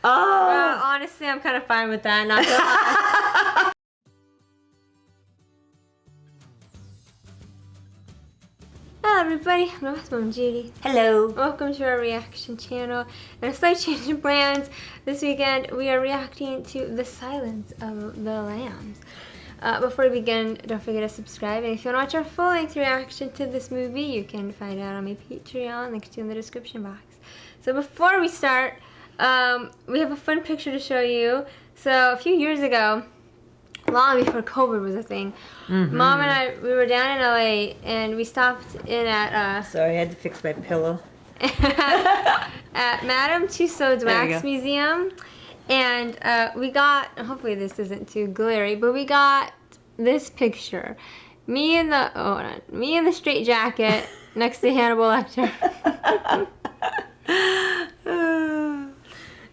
Oh! Well, honestly, I'm kind of fine with that, not gonna lie. Hello everybody, I'm Judy. Hello. Welcome to our reaction channel. And a slight change in plans. This weekend we are reacting to The Silence of the Lambs. Before we begin, don't forget to subscribe. And if you want to watch our full-length reaction to this movie, you can find it on my Patreon, linked in the description box. So before we start, we have a fun picture to show you. So a few years ago, long before COVID was a thing, Mom and I, we were down in LA and we stopped in at Sorry, I had to fix my pillow. at Madame Tussauds Wax Museum, and we got, hopefully this isn't too glary, but we got this picture. Me in the straight jacket next to Hannibal Lecter.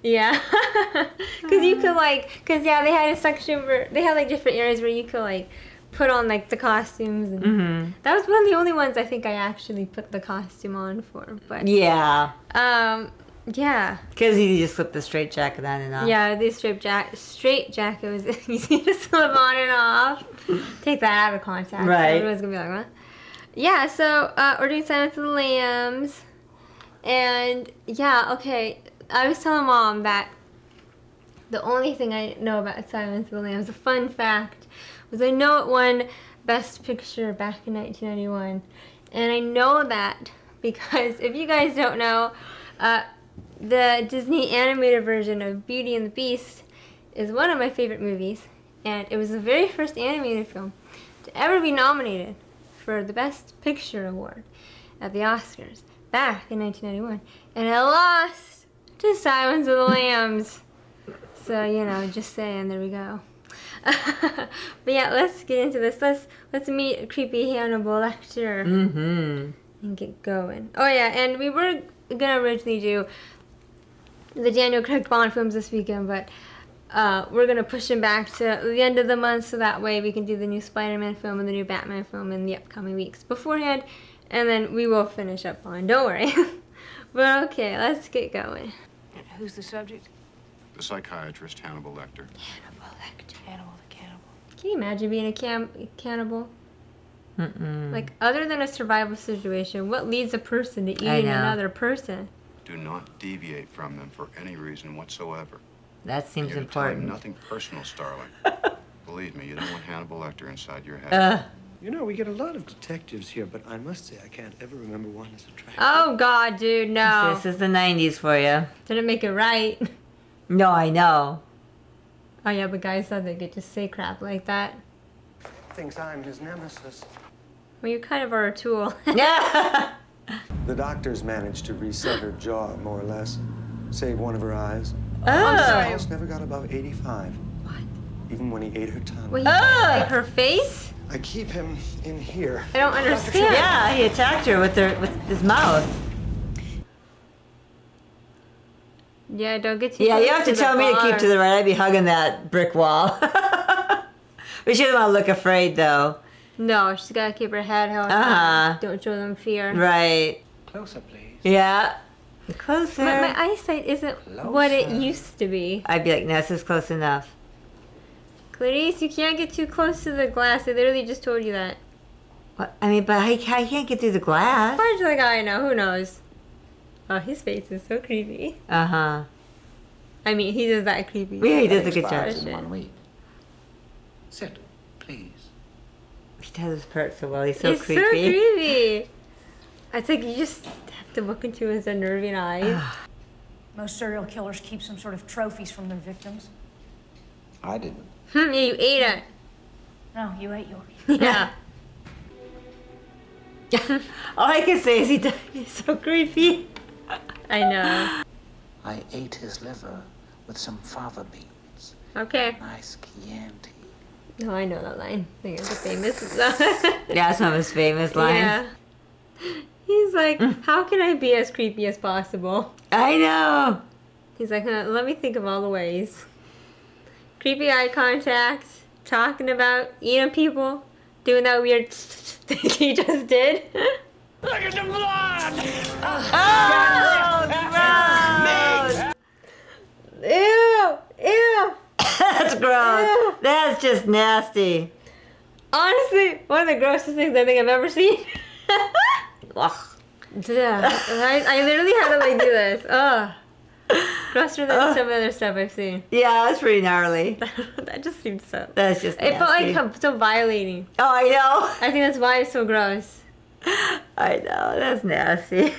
Yeah, because you could they had a section where they had like different areas where you could like put on like the costumes, and that was one of the only ones I think I actually put the costume on for. But yeah, yeah, because you just slip the straight jacket on and off. Yeah, the straight jacket was easy to slip on and off. Take that out of context. Right. Everyone's gonna be like, what? Yeah. So we're doing Silence of the Lambs, and yeah, okay. I was telling Mom that the only thing I know about Silence of the Lambs, a fun fact, was I know it won Best Picture back in 1991. And I know that because, if you guys don't know, the Disney animated version of Beauty and the Beast is one of my favorite movies. And it was the very first animated film to ever be nominated for the Best Picture award at the Oscars back in 1991. And it lost to Silence of the Lambs. So, you know, just saying, there we go. But yeah, let's get into this. Let's meet creepy Hannibal Lecter and get going. Oh yeah, and we were gonna originally do the Daniel Craig Bond films this weekend, but we're gonna push them back to the end of the month so that way we can do the new Spider-Man film and the new Batman film in the upcoming weeks beforehand, and then we will finish up on. Don't worry. But okay, let's get going. Who's the subject? The psychiatrist Hannibal Lecter. Hannibal Lecter. Hannibal the cannibal. Can you imagine being a cannibal? Like, other than a survival situation, what leads a person to eating another person? Do not deviate from them for any reason whatsoever. That seems You're important. nothing personal, Starling. Believe me, you don't want Hannibal Lecter inside your head. You know, we get a lot of detectives here, but I must say I can't ever remember one as attractive. Oh God, dude, no. This is the 90s for you. Didn't make it right. No, I know. Oh yeah, but guys thought they could just say crap like that. Thinks I'm his nemesis. Well, you kind of are a tool. Yeah. The doctors managed to reset her jaw, more or less. Save one of her eyes. I'm sorry. Almost never got above 85. What? Even when he ate her tongue. Wait, like her face? I keep him in here. I don't understand. Yeah, he attacked her with his mouth. Yeah, don't get too Yeah, close you have to the tell me to keep bar. to the right. I'd be hugging that brick wall. But she doesn't want to look afraid, though. No, she's gotta keep her head held high. Don't show them fear. Right. Closer, please. Yeah. Closer. My eyesight isn't what it used to be. I'd be like, no, this is close enough. Clarice, you can't get too close to the glass. I literally just told you that. What? I mean, but I can't get through the glass. Why like I know? Who knows? Oh, his face is so creepy. Uh-huh. I mean, he does that creepy. Yeah, he does a good job. Expires in 1 week. Sit, please. He does his part so well. He's so It's creepy. so creepy. It's like you just have to look into his unnerving eyes. Most serial killers keep some sort of trophies from their victims. I didn't. Yeah, you ate it. No, you ate yours. Yeah. All I can say is he's so creepy. I know. I ate his liver with some fava beans. Okay. Nice Chianti. No, I know that line. I think it's a famous. Yeah, it's one of his famous lines. Yeah. He's like, how can I be as creepy as possible? I know. He's like, let me think of all the ways. Creepy eye contact, talking about eating people, doing that weird thing he just did. Look at the blood! Oh, gross! Ew! gross. That's just nasty. Honestly, one of the grossest things I think I've ever seen. Ugh. Yeah, I literally had to like do this. Ugh. Grosser than some other stuff I've seen. Yeah, that's pretty gnarly. That just seemed so. That's just It felt nasty. like so violating. Oh, I know. I think that's why it's so gross. I know. That's nasty.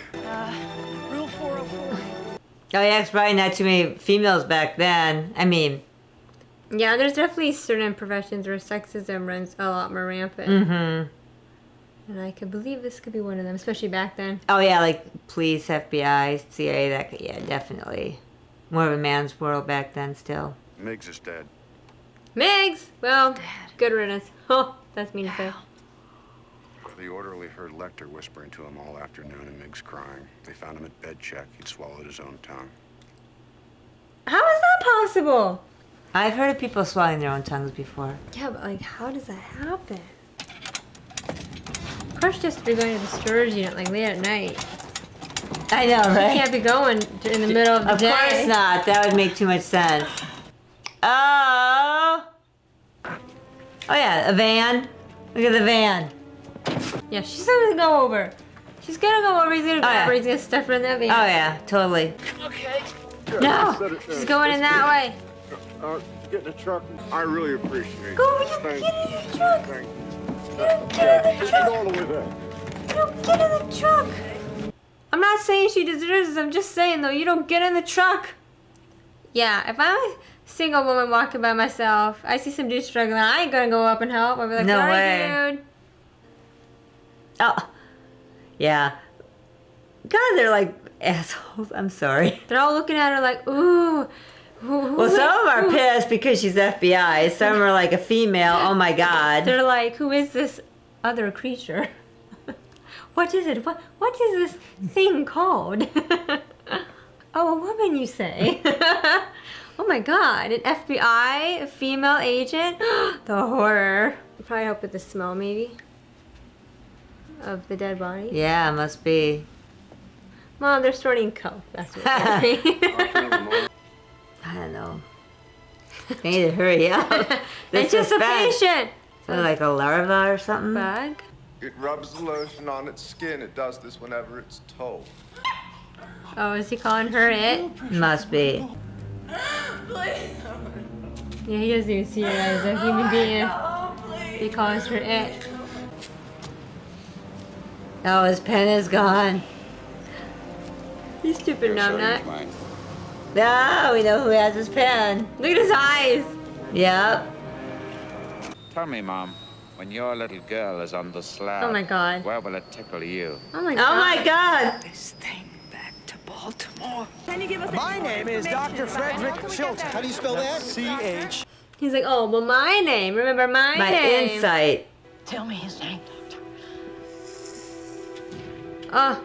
Rule 404. Oh, yeah, it's probably not too many females back then. I mean, Yeah, there's definitely certain professions where sexism runs a lot more rampant. mm-hmm. And I could believe this could be one of them, especially back then. Oh, yeah, like police, FBI, CIA, yeah, definitely. More of a man's world back then still. Miggs is dead. Migs! Well, good riddance. Oh, that's mean to say. The orderly heard Lecter whispering to him all afternoon and Miggs crying. They found him at bed check. He'd swallowed his own tongue. How is that possible? I've heard of people swallowing their own tongues before. Yeah, but like, how does that happen? Of course, just be going to the storage unit like late at night. I know, You right? can't be going in the middle of the Of day. course not. That would make too much sense. Oh. Oh, yeah, a van. Look at the van. Yeah, she's gonna go over. She's gonna go over. He's gonna grab yeah. her. He's gonna stuff her in that van. Oh, yeah, totally. No, she's going in that way. Get in the truck. I really appreciate it. Go, you Thank get in the truck. Thank you. You get in the truck. all the way there. You don't get in the truck. I'm not saying she deserves this. I'm just saying though, you don't get in the truck. Yeah, if I'm a single woman walking by myself, I see some dude struggling, I ain't gonna go up and help. I'll be like, No sorry, way. dude. Oh. Yeah. God, they're like assholes. I'm sorry. They're all looking at her like, ooh. Well, some of them are pissed because she's FBI. Some are like a female. Oh, my God. They're like, who is this other creature? What is it? What is this thing called? Oh, a woman, you say? Oh my God, an FBI female agent? The horror. Probably help with the smell, maybe, of the dead body. Yeah, must be. Mom, they're sorting coke. That's what they're doing. I don't know. They need to hurry up. This is bad. Anticipation. So like a larva or something? Bug. It rubs the lotion on its skin. It does this whenever it's told. Oh, is he calling her it? Must be. Yeah, he doesn't even see her as a human being. He calls her it. Oh, his pen is gone. You stupid numbnut. No, we know who has his pen. Look at his eyes. Yep. Tell me, Mom, when your little girl is on the slab, Oh my God. where will it tickle you? Oh my Oh God. my God. This thing back to Baltimore. My name is Dr. Frederick Schultz. How do you spell that? C-H. He's like, oh, well, my name. Remember my My name. insight. Tell me his name, Doctor. Oh,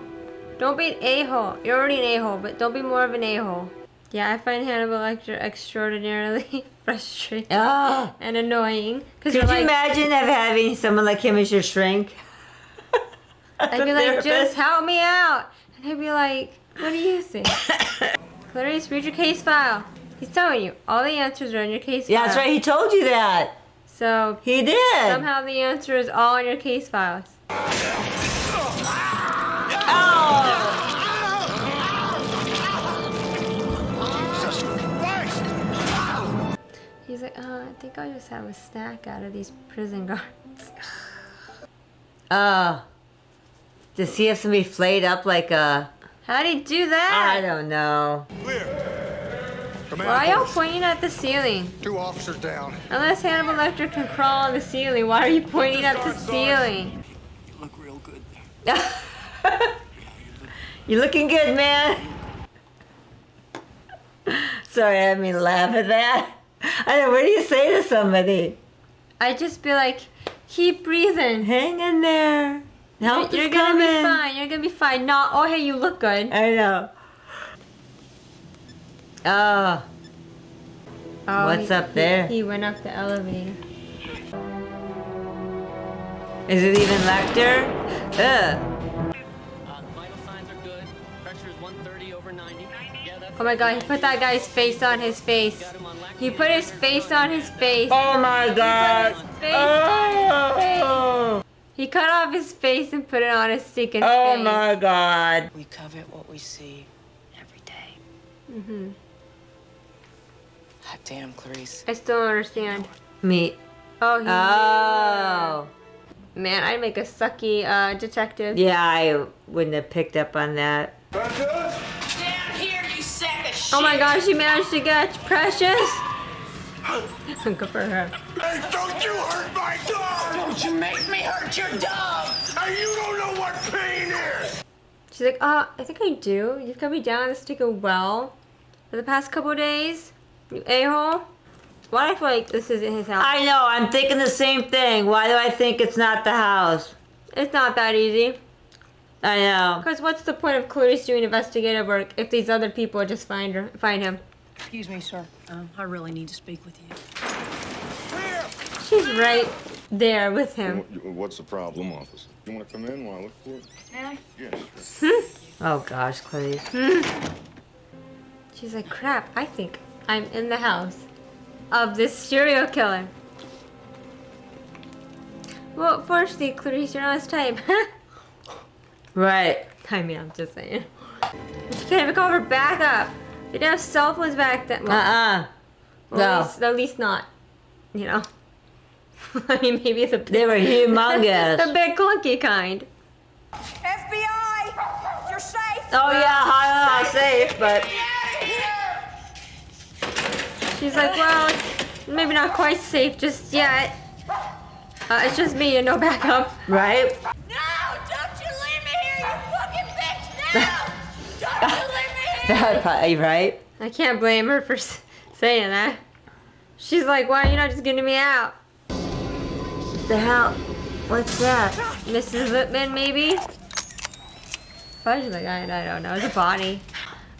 don't be an a-hole. You're already an a-hole, but don't be more of an a-hole. Yeah, I find Hannibal Lecter extraordinarily frustrating Oh. and annoying. Could you imagine having someone like him as your shrink? I'd be like, just help me out. And he'd be like, what do you think? Clarice, read your case file. He's telling you, all the answers are in your case file. Yeah, that's right. He told you that. So, He did. somehow the answer is all in your case files. He's like, I think I'll just have a snack out of these prison guards. Does he have somebody flayed up like a... How'd he do that? I don't know. Why are y'all pointing at the ceiling? 2 officers down. Unless Hannibal Lecter can crawl on the ceiling, why are you pointing at the ceiling? You look real good there. You're looking good, man. Sorry, I didn't mean to laugh at that. I don't know, what do you say to somebody? I'd just be like, keep breathing. Hang in there. Help You're is gonna coming. be fine. You're gonna be fine. Not, oh, hey, you look good. I know. Oh. Oh, What's up there? He went up the elevator. Is it even Lecter? Ugh. Vital signs are good. Pressure is 130 over 90. Yeah, that's Oh my god, he put that guy's face on his face. He put his face on his face. Oh my god! Oh! He cut off his face and put it on his stinking Oh face. my god! We covet what we see every day. Mm-hmm. Hot damn, Clarice. I still don't understand. Meat. Oh, he Oh. Man, I'd make a sucky detective. Yeah, I wouldn't have picked up on that. Down here, you sack of shit! Oh my gosh, she managed to get Precious. Good for her. Hey, don't you hurt my dog! Don't you make me hurt your dog! Hey, you don't know what pain is! She's like, I think I do. You've got me down to stick a well for the past couple days. You a-hole. Why do I feel like this isn't his house? I know, I'm thinking the same thing. Why do I think it's not the house? It's not that easy. I know. Because what's the point of Clarice doing investigative work if these other people just find him? Excuse me, sir. I really need to speak with you. She's right there with him. What's the problem, officer? You want to come in while I look for it? May I? Yes. Oh gosh, Clarice. She's like, crap, I think I'm in the house of this serial killer. Well, fortunately, Clarice, you're not his type. Right. I mean, I'm just saying. She can't even call for backup. They didn't have cell phones back then. Well, No. At least not, you know. I mean, maybe the They were humongous. the big clunky kind. FBI! You're safe! Oh yeah, I'm not safe, but She's like, well, maybe not quite safe just yet. It's just me and no backup. right? No! Don't you leave me here, you fucking bitch! No! Don't you leave me here! That probably right. I can't blame her for saying that. She's like, why are you not just getting me out? The hell? What's that? Mrs. Lipman, maybe? Fudge, like, I don't know. It's a body.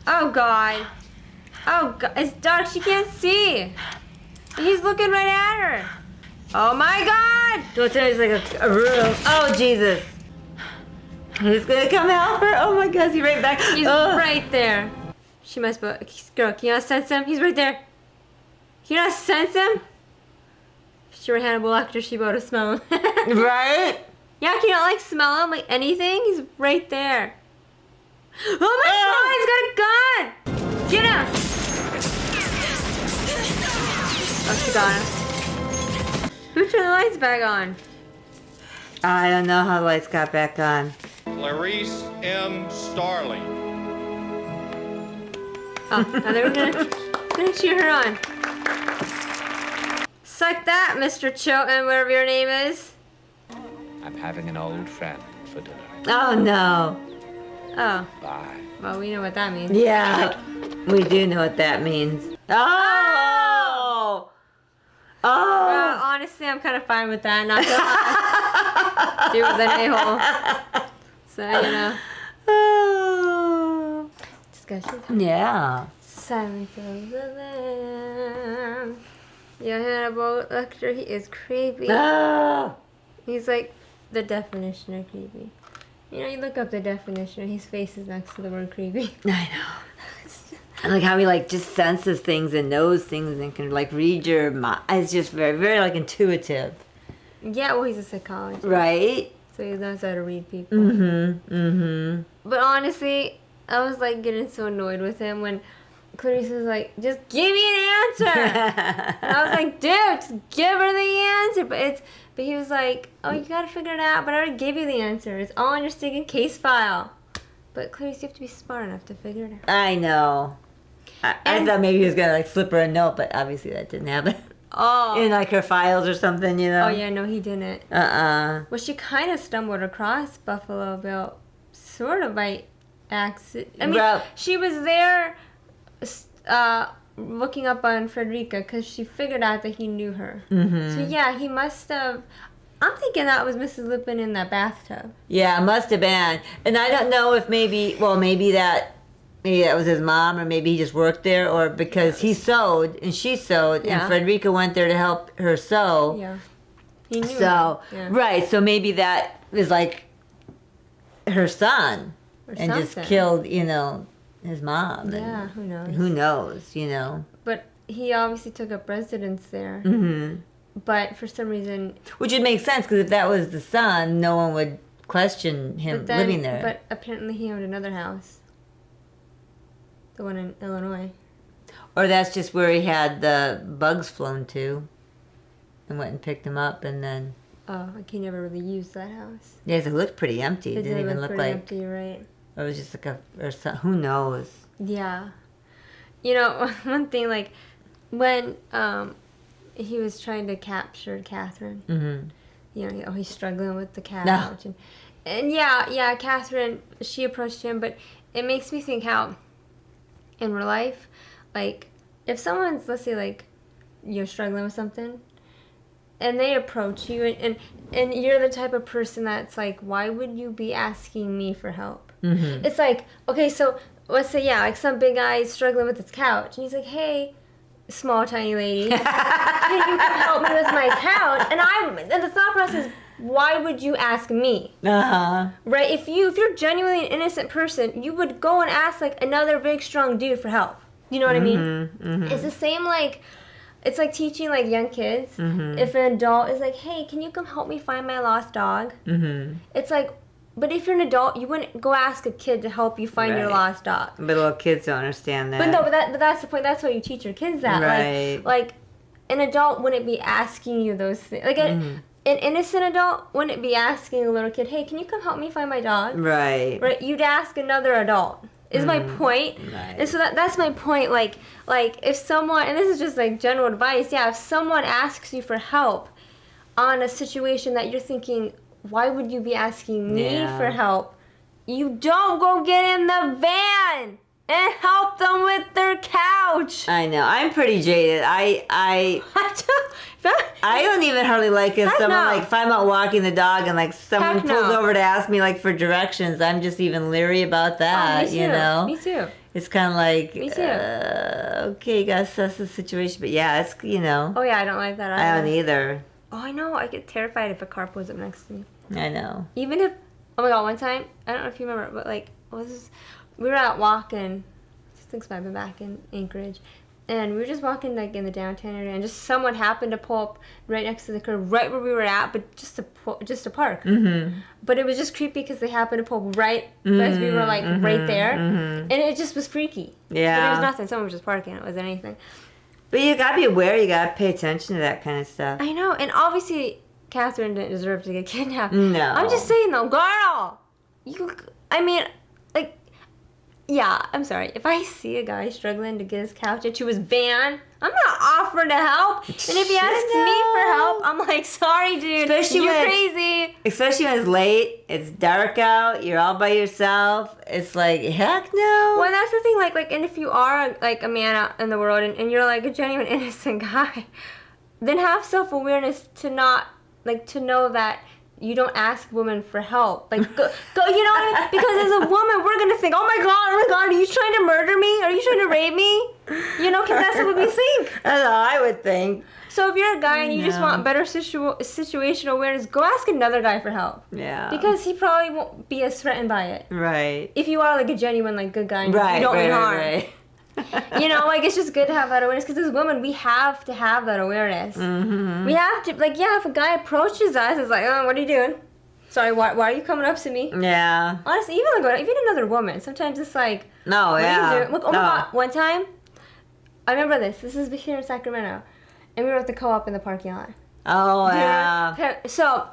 Oh, God. Oh, God. It's dark. She can't see. He's looking right at her. Oh, my God. Don't tell me it's like a room. Oh, Jesus. Who's gonna come help her? Oh my God, is he right back? He's Ugh. right there. She must be. Girl, can you not sense him? He's right there. Can you not sense him? If she were Hannibal Lecter, she'd be able to smell him. Right? Yeah, can you not like smell him? Like anything? He's right there. Oh my God, he's got a gun! Get him! Oh, she got him. Who turned the lights back on? I don't know how the lights got back on. Clarice M. Starling. Oh, now they were gonna cheer her on. Suck that, Mr. Chilton, whatever your name is. I'm having an old friend for dinner. Oh no. Oh, Bye. well, we know what that means. Yeah, we do know what that means. Oh! Oh! Well, honestly, I'm kind of fine with that. Not to do with an a-hole. So, you know. Oh! Discussion. Yeah. Silence of the Lambs. Yo, Hannibal Lecter, he is creepy. Oh! He's like the definition of creepy. You know, you look up the definition, his face is next to the word creepy. I know. And like how he like just senses things and knows things and can like read your mind. It's just very, very like intuitive. Yeah, well, he's a psychologist. Right? So he knows how to read people. Mm-hmm. Mm-hmm. But honestly, I was like getting so annoyed with him when Clarice was like, just give me an answer. And I was like, dude, just give her the answer. But he was like, oh, you gotta figure it out. But I already gave you the answer. It's all in your stinking case file. But Clarice, you have to be smart enough to figure it out. I know. I thought maybe he was gonna like slip her a note, but obviously that didn't happen. Oh. In like her files or something, you know? Oh, yeah, no, he didn't. Uh-uh. Well, she kind of stumbled across Buffalo Bill, sort of by accident. I mean, Well- she was there looking up on Frederica because she figured out that he knew her. Mm-hmm. So, yeah, he must have... I'm thinking that was Mrs. Lipman in that bathtub. Yeah, it must have been. And I don't know if maybe that was his mom, or maybe he just worked there, or because he sewed and she sewed, Yeah. and Frederica went there to help her sew. Yeah. He knew So, her. Yeah. right, so maybe that was like her son, Or and just something. killed, you know, his mom. Yeah, who knows? Who knows, you know? But he obviously took up residence there. Mm-hmm. But for some reason... Which would make sense, because if that was the son, no one would question him living there. But apparently he owned another house. The one in Illinois. Or that's just where he had the bugs flown to. And went and picked them up, and then... Oh, like he never really used that house. Yeah, it looked pretty empty. It didn't even look like... empty, right? Or it was just like a... Or some, who knows? Yeah. You know, one thing, like, when he was trying to capture Catherine, Mm-hmm. you know, he's struggling with the couch. No. And yeah, Catherine, she approached him, but it makes me think how, in real life, like, if someone's, let's say, like, you're struggling with something, and they approach you, and you're the type of person that's like, why would you be asking me for help? Mm-hmm. It's like, okay, so let's say, yeah, like some big guy is struggling with his couch, and he's like, hey, small, tiny lady, can you come help me with my couch? And the thought process is, why would you ask me? Uh-huh. Right? If you're genuinely an innocent person, you would go and ask like another big, strong dude for help. You know what I mean? Mm-hmm. It's the same like, it's like teaching like young kids. Mm-hmm. If an adult is like, hey, can you come help me find my lost dog? Mm-hmm. It's like, but if you're an adult, you wouldn't go ask a kid to help you find your Right. lost dog. But little kids don't understand that. But that's the point. That's what you teach your kids that. Right. Like an adult wouldn't be asking you those things. Like an innocent adult wouldn't be asking a little kid, hey, can you come help me find my dog? Right. Right? You'd ask another adult. Is my point. Right. And so that's my point. Like if someone, and this is just like general advice, yeah, if someone asks you for help on a situation that you're thinking, why would you be asking me Yeah. for help? You don't go get in the van and help them with their couch. I know. I'm pretty jaded. I don't even hardly like if Heck someone no. like if I'm out walking the dog and like someone Heck pulls no. over to ask me like for directions. I'm just even leery about that. Me too. You know. Me too. It's kind of like Me too. Okay, you gotta assess the situation, but yeah, it's you know. Oh yeah, I don't like that I either. don't either. Oh, I know. I get terrified if a car pulls up next to me. I know. Even if, oh my god, one time, I don't know if you remember, but like, we were out walking, I think I've been back in Anchorage, and we were just walking like in the downtown area, and just someone happened to pull up right next to the curb, right where we were at, but just to park. Mm-hmm. But it was just creepy because they happened to pull up right as we were like right there, and it just was freaky. Yeah. But it was nothing. Someone was just parking. It wasn't anything. But you gotta be aware. You gotta pay attention to that kind of stuff. I know, and obviously Catherine didn't deserve to get kidnapped. No. I'm just saying though, girl, yeah, I'm sorry. If I see a guy struggling to get his couch into his van, I'm not offering to help. And if he asks me for help, I'm like, sorry, dude, Especially you're when- crazy. Especially when it's late, it's dark out, you're all by yourself. It's like, heck no. Well, that's the thing, like, and if you are like a man out in the world and you're like a genuine innocent guy, then have self-awareness to not, like, to know that you don't ask women for help. Like, go, you know what I mean? Because as a woman, we're gonna think, oh my god, are you trying to murder me? Are you trying to rape me? You know, because that's what we think. That's all I would think. So if you're a guy and you just No. want better situational awareness, go ask another guy for help. Yeah. Because he probably won't be as threatened by it. Right. If you are like a genuine, like, good guy and Right. you don't mean harm. Right. You know, like, it's just good to have that awareness because as women, we have to have that awareness. Mm-hmm. We have to, like, yeah, if a guy approaches us, it's like, oh, what are you doing? Sorry, why are you coming up to me? Yeah. Honestly, even another woman, sometimes it's like, No, what yeah. are you doing? Look, oh no. my god, one time, I remember this is here in Sacramento, and we were at the co-op in the parking lot. Oh, yeah. So,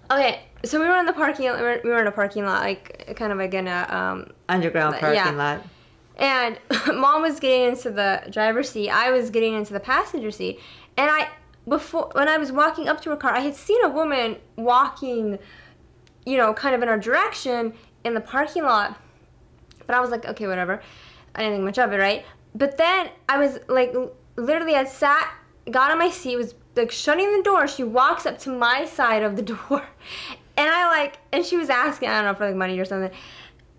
okay, so we were in the parking lot, we were in a parking lot, like, kind of like in a, Underground yeah. parking lot. And Mom was getting into the driver's seat. I was getting into the passenger seat. And when I was walking up to her car, I had seen a woman walking, you know, kind of in our direction in the parking lot. But I was like, okay, whatever. I didn't think much of it, right? But then I was like, literally, I got on my seat, was like shutting the door. She walks up to my side of the door. And she was asking, I don't know, for like money or something.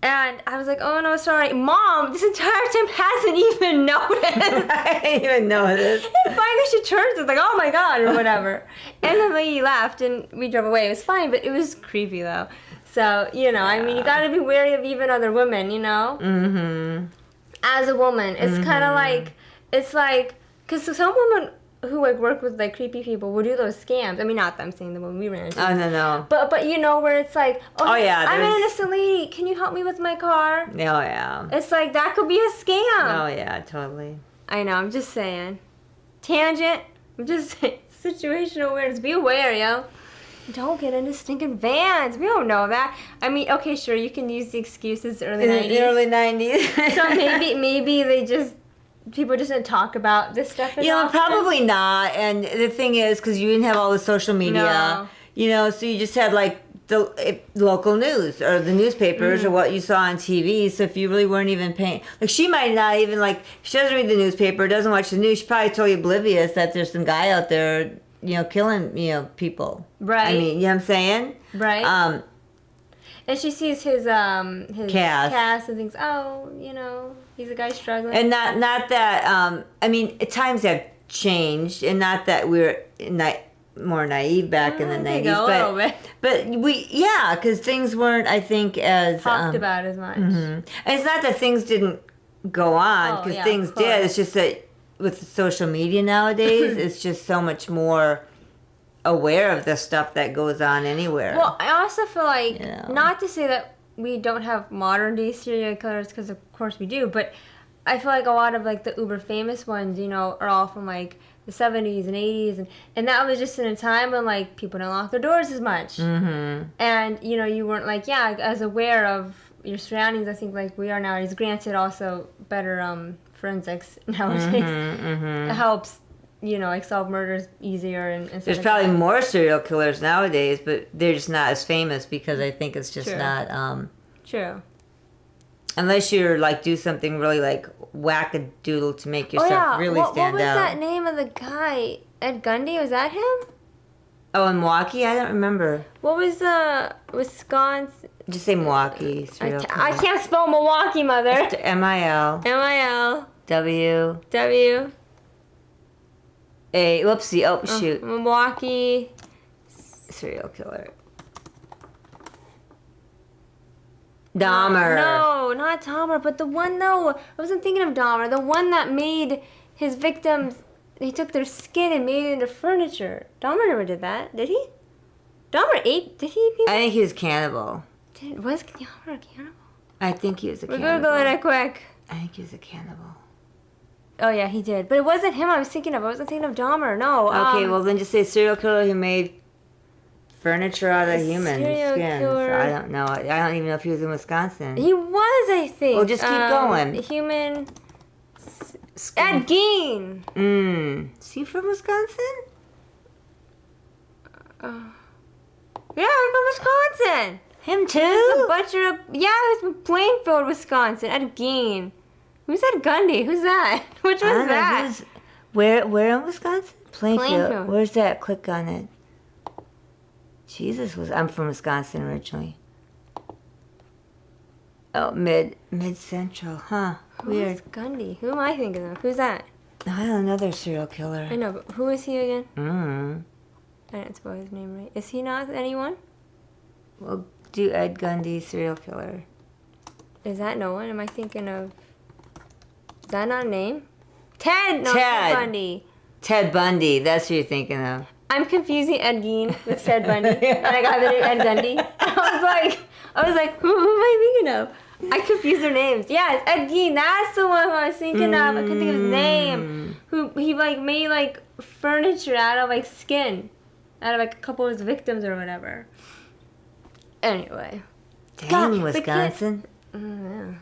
And I was like, oh no, sorry. Mom, this entire time hasn't even noticed. I didn't even know this. And finally she turns, it's like, oh my god, or whatever. And then the lady left and we drove away. It was fine, but it was creepy though. So, you know, I mean, you got to be wary of even other women, you know? Mm-hmm. As a woman, it's kind of like, it's like, because some women who like work with like creepy people will do those scams. I mean, not that I'm saying the woman we ran into. Oh, no. But you know, where it's like, Oh, yeah, I'm an there's- innocent lady. Can you help me with my car? Oh, yeah. It's like, that could be a scam. Oh, yeah, totally. I know, I'm just saying. Tangent. I'm just saying. Situational awareness. Be aware, yo. Don't get into stinking vans. We don't know that. I mean, okay, sure, you can use the excuses early 90s. In the early 90s. So maybe they just, people just didn't talk about this stuff as You know, often. probably not. And the thing is, because you didn't have all the social media, No. you know, so you just had like the local news or the newspapers or what you saw on TV. So if you really weren't even paying, like she might not even like, if she doesn't read the newspaper, doesn't watch the news, she's probably totally oblivious that there's some guy out there, you know, killing, you know, people. Right. I mean, you know what I'm saying? Right. And she sees his cast and thinks, oh, you know, he's a guy struggling. And not that, I mean, times have changed, and not that we're more naive back in the 90s, but because things weren't, I think, as talked about as much. And it's not that things didn't go on, because things did. It's just that with social media nowadays, it's just so much more aware of the stuff that goes on anywhere. Well, I also feel like, You know. not to say that we don't have modern day serial killers, because of course we do, but I feel like a lot of like the uber famous ones, you know, are all from like the 70s and 80s, and that was just in a time when like people didn't lock their doors as much, and you know, you weren't like as aware of your surroundings. I think like we are nowadays. Granted, also better forensics nowadays. It helps, you know, like solve murders easier and stuff There's like probably that. more serial killers nowadays, but they're just not as famous because I think it's just True. not. True. Unless you're like do something really like whack-a-doodle to make yourself really what stand was out. that name of the guy? Ed Gundy? Was that him? Oh, in Milwaukee? I don't remember. What was the Wisconsin? Just say Milwaukee. I can't spell Milwaukee, mother. M-I-L. M-I-L. W. W. A. Whoopsie. Oh, shoot. Milwaukee. Serial killer. Dahmer. No, not Dahmer, but the one, no. I wasn't thinking of Dahmer. The one that made his victims, he took their skin and made it into furniture. Dahmer never did that, did he? Dahmer ate, did he eat people? I think he was cannibal. Was Dahmer a cannibal? I think he was a We're cannibal. Googling it quick. I think he was a cannibal. Oh yeah, he did. But it wasn't him I was thinking of. I wasn't thinking of Dahmer, no. Okay, well then just say serial killer who made furniture out of human serial skins. killer. I don't know. I don't even know if he was in Wisconsin. He was, I think. Well, just keep going. Human. Ed Gein. Is he from Wisconsin? Yeah, he's from Wisconsin. Him The too? butcher of, yeah, he's from Plainfield, Wisconsin. Ed Gein. Who's Ed Gundy? Who's that? Which I don't one's know. that? Where in Wisconsin? Plainfield. Plainfield. Where's that? Click on it. Jesus, I'm from Wisconsin originally. Oh, mid central, huh? Who's Gundy? Who am I thinking of? Who's that? I don't know, another serial killer. I know, but who is he again? Mm-hmm. I didn't spell his name right. Is he not anyone? Well, do Ed Gundy, serial killer. Is that no one? Am I thinking of... Is that not a name? Ted! No, Ted. Bundy. Ted Bundy, that's who you're thinking of. I'm confusing Ed Gein with Ted Bundy. And I got the name Ed Gundy. I was like, who am I thinking of? I confused their names. Yeah, it's Ed Gein. That's the one who I was thinking of. I couldn't think of his name. Who he like made like furniture out of like skin, out of like a couple of his victims or whatever. Anyway. Dang, God, the Wisconsin. No,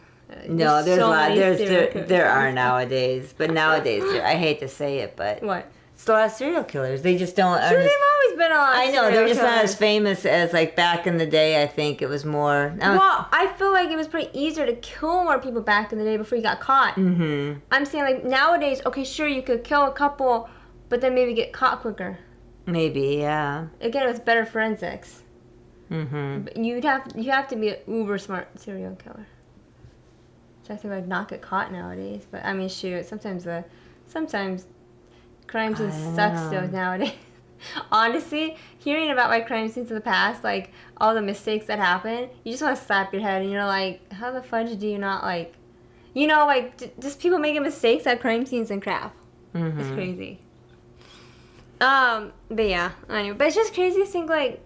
No, there's a so lot. many serial killers. There are nowadays, but nowadays I hate to say it, but What? it's a lot of serial killers. They just don't. Sure, they've always been on. I know they're just not as famous as like back in the day. I think it was more. Well, I feel like it was pretty easier to kill more people back in the day before you got caught. Mm-hmm. I'm saying like nowadays, okay, sure, you could kill a couple, but then maybe get caught quicker. Maybe, yeah. Again, with better forensics. Mm-hmm. But you have to be an uber smart serial killer. So I think like not get caught nowadays. But I mean, shoot, sometimes crime scenes suck still nowadays. Honestly, hearing about my crime scenes in the past, like all the mistakes that happen, you just want to slap your head and you're like, how the fudge do you not like, you know, like just people making mistakes at crime scenes and crap. It's crazy. But yeah, anyway, but it's just crazy to think like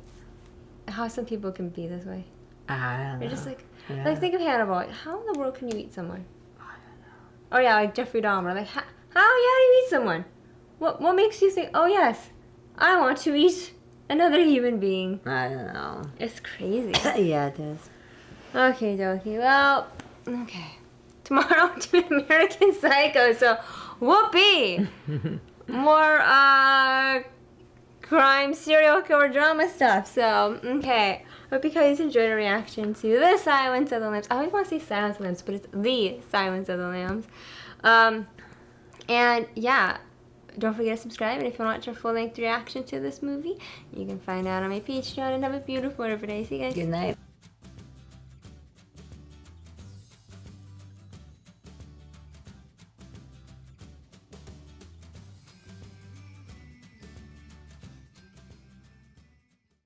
how some people can be this way. I don't know. You're just like, Yeah. like think of Hannibal. Like, how in the world can you eat someone? Oh yeah, like Jeffrey Dahmer. Like how do you eat someone? What makes you think? Oh yes, I want to eat another human being. I don't know. It's crazy. Yeah, it is. Okay, dokie. Well, okay. Tomorrow we're doing American Psycho. So, whoopee! More crime, serial killer drama stuff. So, okay. Hope you guys enjoyed a reaction to The Silence of the Lambs. I always want to say Silence of the Lambs, but it's The Silence of the Lambs. And yeah, don't forget to subscribe. And if you want to watch a full-length reaction to this movie, you can find out on my Patreon. And have a beautiful day. See you guys. Good night.